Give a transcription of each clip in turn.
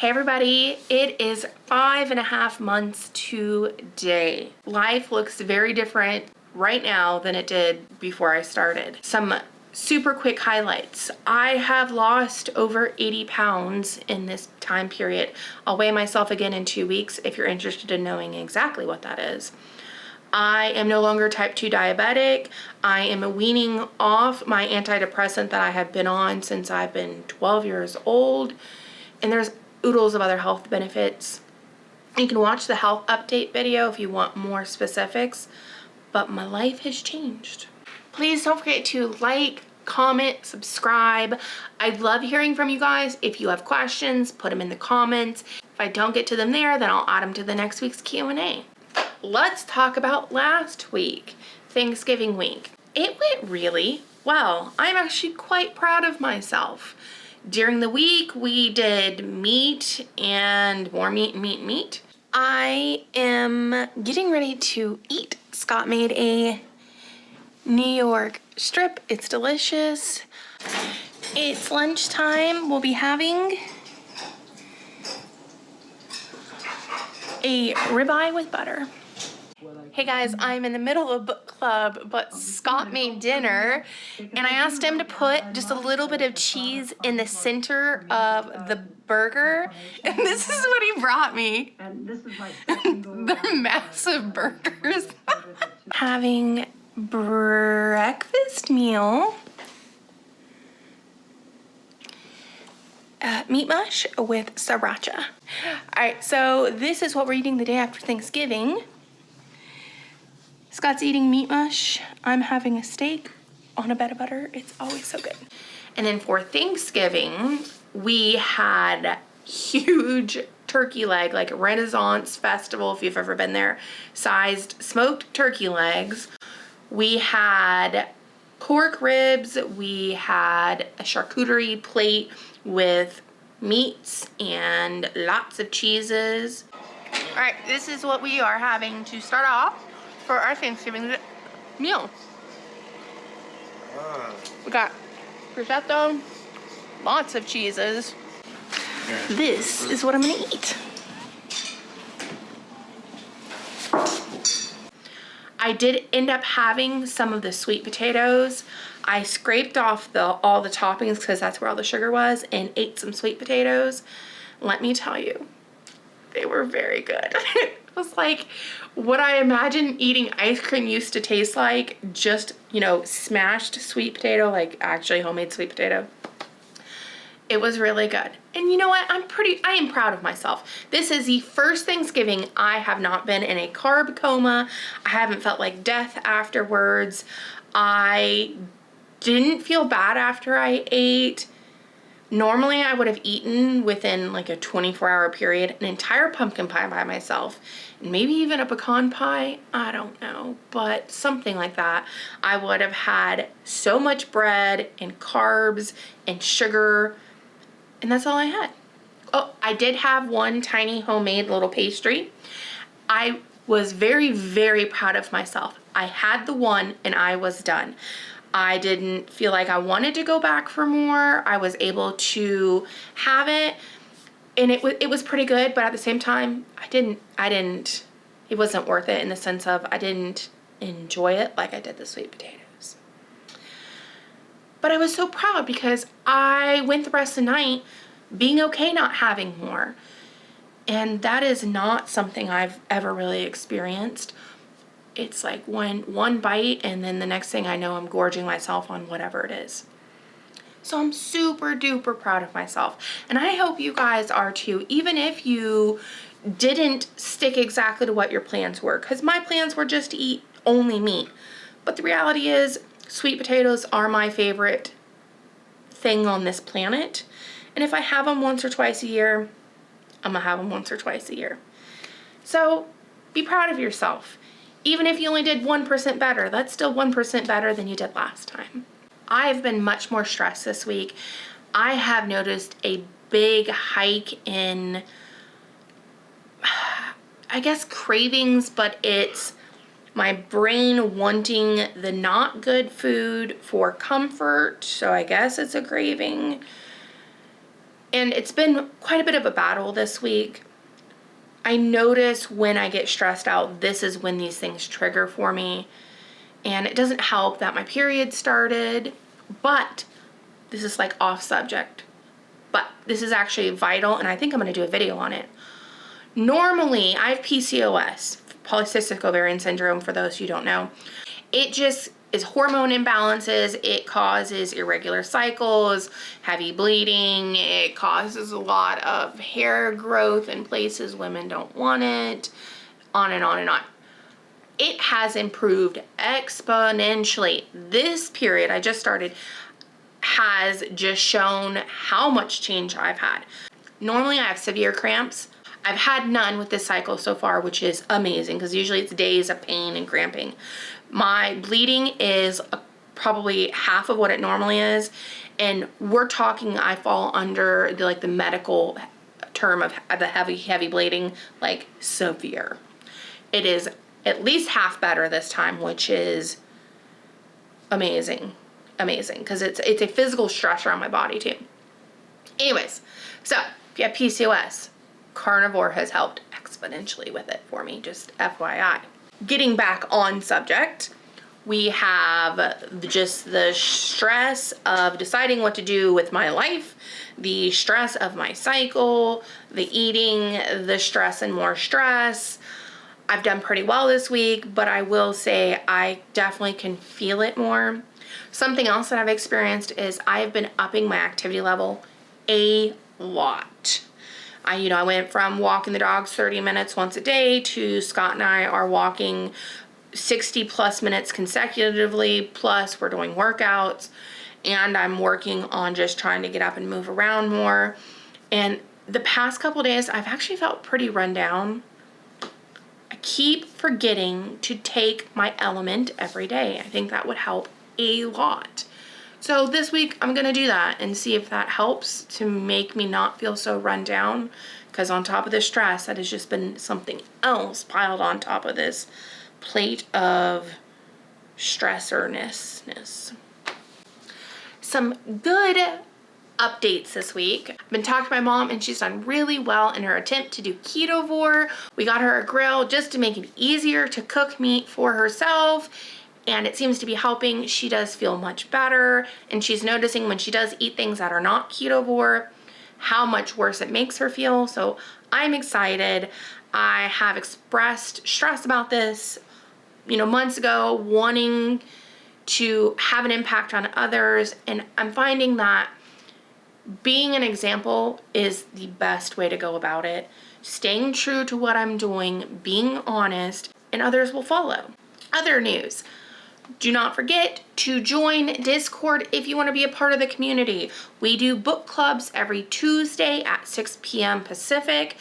Hey everybody, it is 5.5 months today. Life looks very different right now than it did before I started. Some super quick highlights. I have lost over 80 pounds in this time period. I'll weigh myself again in 2 weeks if you're interested in knowing exactly what that is. I am no longer type 2 diabetic. I am weaning off my antidepressant that I have been on since I've been 12 years old. And there's oodles of other health benefits. You can watch the health update video if you want more specifics, but my life has changed. Please don't forget to like, comment, subscribe. I love hearing from you guys. If you have questions, put them in the comments. If I don't get to them there, then I'll add them to the next week's Q&A. Let's talk about last week, Thanksgiving week. It went really well. I'm actually quite proud of myself. During the week, we did meat and more meat. I am getting ready to eat. Scott made a New York strip. It's delicious. It's lunchtime. We'll be having a ribeye with butter. Hey guys, I'm in the middle of book club, but Scott made dinner and I asked him to put just a little bit of cheese in the center of the burger. And this is what he brought me. They're massive burgers. Having breakfast meal. Meat mush with sriracha. All right, so this is what we're eating the day after Thanksgiving. Scott's eating meat mush. I'm having a steak on a bed of butter. It's always so good. And then for Thanksgiving, we had huge turkey leg, like a Renaissance festival, if you've ever been there, sized smoked turkey legs. We had pork ribs. We had a charcuterie plate with meats and lots of cheeses. All right, this is what we are having to start off for our Thanksgiving meal. We got prosciutto, lots of cheeses. This is what I'm gonna eat. I did end up having some of the sweet potatoes. I scraped off all the toppings because that's where all the sugar was and ate some sweet potatoes. Let me tell you, they were very good. It was like what I imagine eating ice cream used to taste like, just, you know, smashed sweet potato, like actually homemade sweet potato. It was really good. And you know what? I am proud of myself. This is the first Thanksgiving I have not been in a carb coma. I haven't felt like death afterwards. I didn't feel bad after I ate. Normally I would have eaten within like a 24-hour period an entire pumpkin pie by myself, and maybe even a pecan pie, I don't know, but something like that. I would have had so much bread and carbs and sugar, and that's all I had. Oh, I did have one tiny homemade little pastry. I was very, very proud of myself. I had the one and I was done. I didn't feel like I wanted to go back for more. I was able to have it, and it was pretty good, but at the same time, it wasn't worth it in the sense of I didn't enjoy it like I did the sweet potatoes. But I was so proud because I went the rest of the night being okay not having more. And that is not something I've ever really experienced. It's like one bite and then the next thing I know, I'm gorging myself on whatever it is. So I'm super duper proud of myself. And I hope you guys are too, even if you didn't stick exactly to what your plans were, because my plans were just to eat only meat. But the reality is sweet potatoes are my favorite thing on this planet. And if I have them once or twice a year, I'm gonna have them once or twice a year. So be proud of yourself. Even if you only did 1% better, that's still 1% better than you did last time. I've been much more stressed this week. I have noticed a big hike in, I guess, cravings, but it's my brain wanting the not good food for comfort. So I guess it's a craving. And it's been quite a bit of a battle this week. I notice when I get stressed out, this is when these things trigger for me. And it doesn't help that my period started, but this is like off subject. But this is actually vital, and I think I'm going to do a video on it. Normally, I have PCOS, polycystic ovarian syndrome, for those who don't know. It just is hormone imbalances. It causes irregular cycles, heavy bleeding. It causes a lot of hair growth in places women don't want it, on and on and on. It has improved exponentially. This period I just started has just shown how much change I've had. Normally I have severe cramps. I've had none with this cycle so far, which is amazing because usually it's days of pain and cramping. My bleeding is probably half of what it normally is, and we're talking I fall under the medical term of the heavy bleeding, like severe. It is at least half better this time, which is amazing because it's a physical stressor on my body too. Anyways, so if you have PCOS, Carnivore has helped exponentially with it for me, just FYI. Getting back on subject, we have just the stress of deciding what to do with my life, the stress of my cycle, the eating, the stress and more stress. I've done pretty well this week, but I will say I definitely can feel it more. Something else that I've experienced is I've been upping my activity level a lot. I went from walking the dogs 30 minutes once a day to Scott and I are walking 60 plus minutes consecutively, plus we're doing workouts, and I'm working on just trying to get up and move around more. And the past couple days, I've actually felt pretty run down. I keep forgetting to take my LMNT every day. I think that would help a lot. So this week I'm gonna do that and see if that helps to make me not feel so run down, because on top of the stress, that has just been something else piled on top of this plate of stressor-ness. Some good updates this week. I've been talking to my mom and she's done really well in her attempt to do ketovore. We got her a grill just to make it easier to cook meat for herself, and it seems to be helping. She does feel much better, and she's noticing when she does eat things that are not ketovore, how much worse it makes her feel. So I'm excited. I have expressed stress about this, months ago, wanting to have an impact on others, and I'm finding that being an example is the best way to go about it. Staying true to what I'm doing, being honest, and others will follow. Other news. Do not forget to join Discord if you want to be a part of the community. We do book clubs every Tuesday at 6 p.m. Pacific.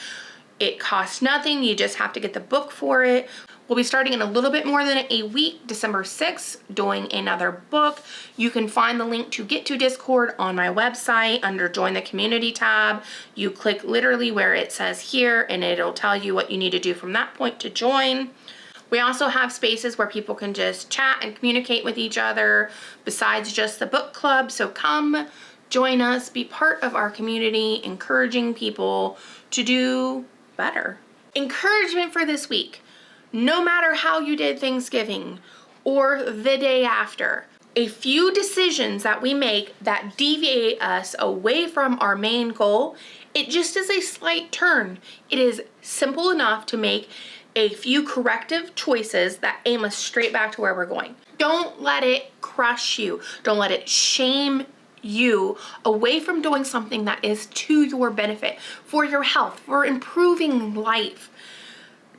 It costs nothing. You just have to get the book for it. We'll be starting in a little bit more than a week, December 6th, doing another book. You can find the link to get to Discord on my website under Join the Community tab. You click literally where it says here, and it'll tell you what you need to do from that point to join. We also have spaces where people can just chat and communicate with each other besides just the book club. So come join us, be part of our community, encouraging people to do better. Encouragement for this week. No matter how you did Thanksgiving or the day after, a few decisions that we make that deviate us away from our main goal, it just is a slight turn. It is simple enough to make a few corrective choices that aim us straight back to where we're going. Don't let it crush you. Don't let it shame you away from doing something that is to your benefit, for your health, for improving life.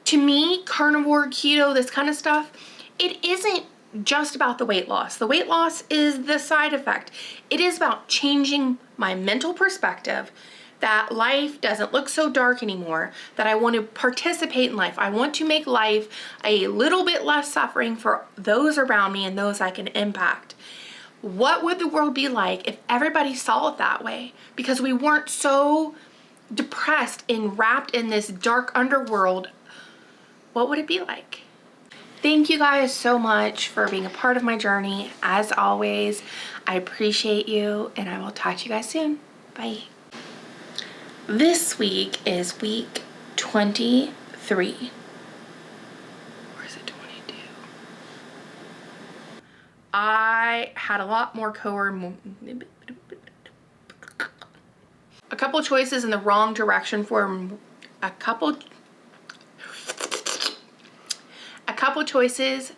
To me, carnivore, keto, this kind of stuff, it isn't just about the weight loss. The weight loss is the side effect. It is about changing my mental perspective, that life doesn't look so dark anymore, that I want to participate in life. I want to make life a little bit less suffering for those around me and those I can impact. What would the world be like if everybody saw it that way? Because we weren't so depressed and wrapped in this dark underworld. What would it be like? Thank you guys so much for being a part of my journey. As always, I appreciate you, and I will talk to you guys soon. Bye. This week is week 23. Or is it 22? I had a lot more a couple choices in the wrong direction for a couple choices.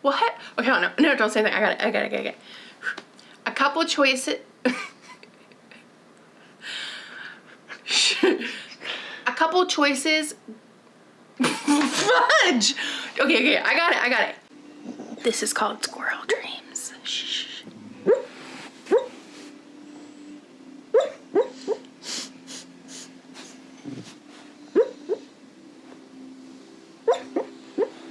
What? Okay, no, don't say that. I got it. A couple choices. A couple choices. Fudge. Okay, I got it. This is called squirrel dreams. Shh.